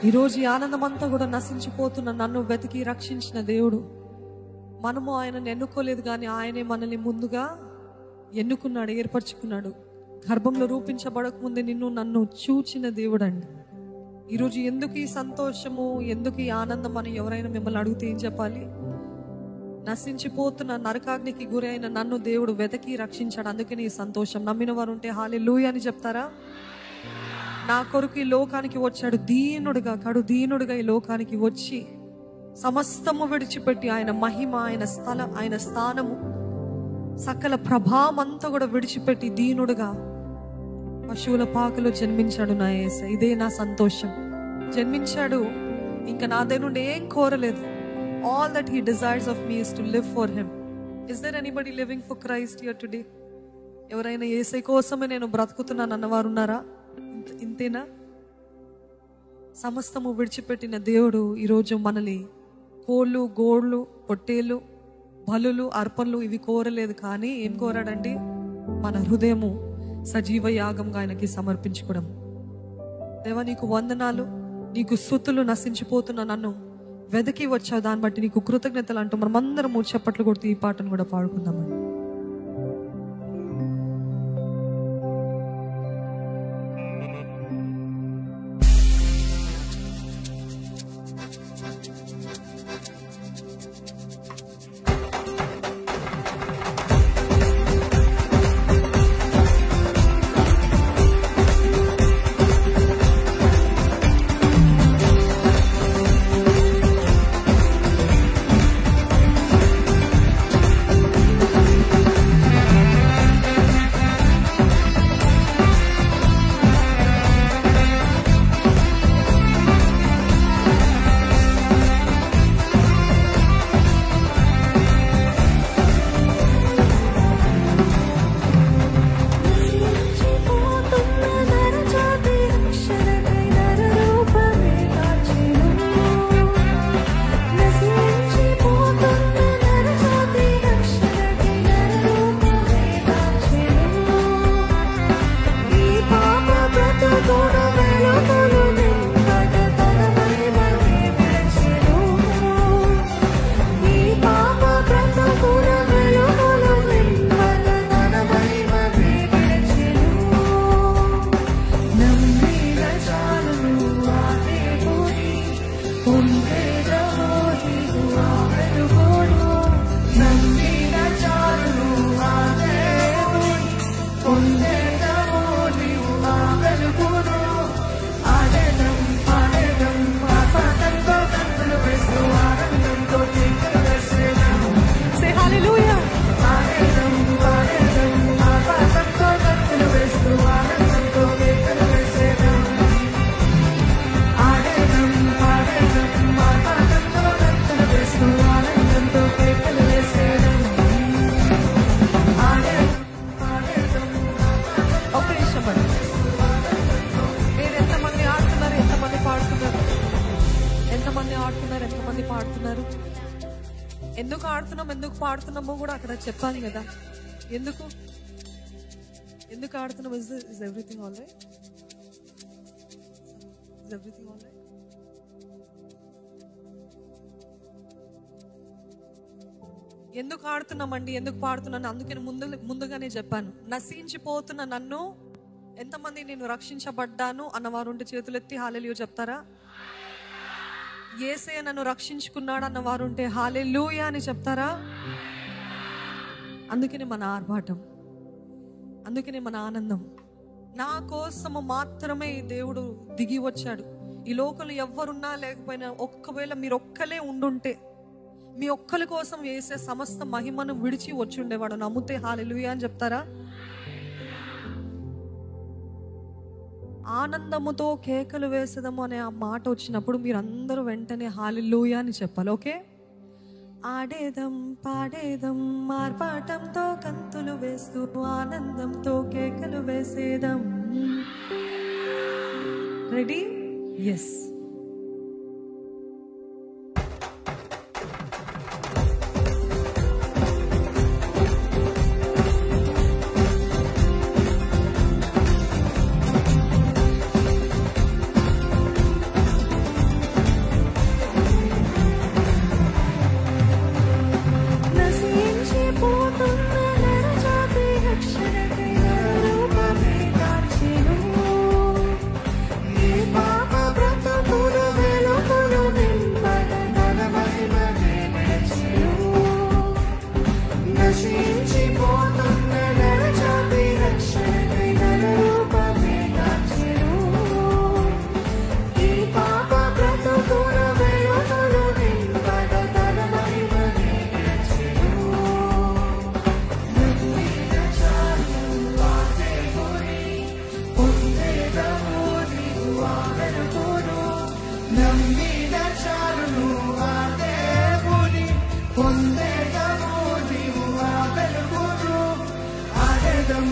ఈరోజు ఈ ఆనందం అంతా కూడా నశించిపోతున్న నన్ను వెతికి రక్షించిన దేవుడు. మనము ఆయనను ఎన్నుకోలేదు, కానీ ఆయనే మనల్ని ముందుగా ఎన్నుకున్నాడు, ఏర్పరచుకున్నాడు. గర్భంలో రూపించబడక ముందే నిన్ను నన్ను చూచిన దేవుడు అండి. ఈరోజు ఎందుకు ఈ సంతోషము, ఎందుకు ఈ ఆనందం అని ఎవరైనా మిమ్మల్ని అడిగితే ఏం చెప్పాలి? నశించిపోతున్న నరకాగ్నికి గురైన నన్ను దేవుడు వెతికి రక్షించాడు, అందుకని ఈ సంతోషం. నమ్మిన వారు ఉంటే హల్లెలూయా అని చెప్తారా? నా కొరకు ఈ లోకానికి వచ్చాడు, దీనుడుగా, కడు దీనుడుగా ఈ లోకానికి వచ్చి సమస్తము విడిచిపెట్టి ఆయన మహిమ, ఆయన స్థానము, సకల ప్రభావం అంతా కూడా విడిచిపెట్టి దీనుడుగా పశువుల పాకలో జన్మించాడు నా యేసయ్య. ఇదే నా సంతోషం. జన్మించాడు, ఇంకా నా దగ్గర నుండి ఏం కోరలేదు. All that he desires of me is to live for him. Is there anybody living for Christ here today? ఎవరైనా యేసయ్య కోసమే నేను బ్రతుకుతున్నాను అన్నవారు ఉన్నారా? ఇంతేనా? సమస్తము విడిచిపెట్టిన దేవుడు ఈరోజు మనల్ని కోళ్ళు, గోళ్ళు, పొట్టేలు, బలులు, అర్పణలు ఇవి కోరలేదు, కానీ ఏం కోరాడండి? మన హృదయము సజీవ యాగంగా ఆయనకి సమర్పించుకోవడం. దేవా నీకు వందనాలు, నీకు స్తుతులు. నశించిపోతున్న నన్ను వెదకి వచ్చావు, దాన్ని బట్టి నీకు కృతజ్ఞతలు అంటూ మనం అందరము చప్పట్లు కొడుతూ ఈ పాటను కూడా పాడుకుందామండి. ఎందుకు పాడుతున్నామో కూడా అక్కడ చెప్పాలి కదా. ఎందుకు ఆడుతున్నాం? Is everything all right? Is everything all right? ఎందుకు ఆడుతున్నామండి, ఎందుకు పాడుతున్నాను? అందుకని ముందుగానే చెప్పాను. నశించిపోతున్న నన్ను ఎంతమంది నేను రక్షించబడ్డాను అన్నవారు ఉంటే చేతులెత్తి హల్లెలూయా చెప్తారా? యేసయ్య నన్ను రక్షించుకున్నాడు అన్నవారు ఉంటే హల్లెలూయా అని చెప్తారా? అందుకనే మన ఆర్భాటం, అందుకనే మన ఆనందం. నా కోసము మాత్రమే దేవుడు దిగి వచ్చాడు. ఈ లోకంలో ఎవ్వరున్నా లేకపోయినా, ఒక్కవేళ మీరు ఒక్కలే ఉండుంటే, మీ ఒక్కరి కోసం వేసే సమస్త మహిమను విడిచి వచ్చి ఉండేవాడు. నమ్మితే హల్లెలూయా అని చెప్తారా? ఆనందముతో కేకలు వేసేదము అనే ఆ మాట వచ్చినప్పుడు మీరందరూ వెంటనే హల్లెలూయా అని చెప్పాలి. ఓకే? ఆడేదం, పాడేదం, ఆర్భాటంతో కంతులు వేస్తూ ఆనందంతో కేకలు వేసేదం. రెడీ? ఎస్. నమ్మిన చాలును ఆ దేవుని పొందేదము నీవు ఆ వెలుగును ఆడేదం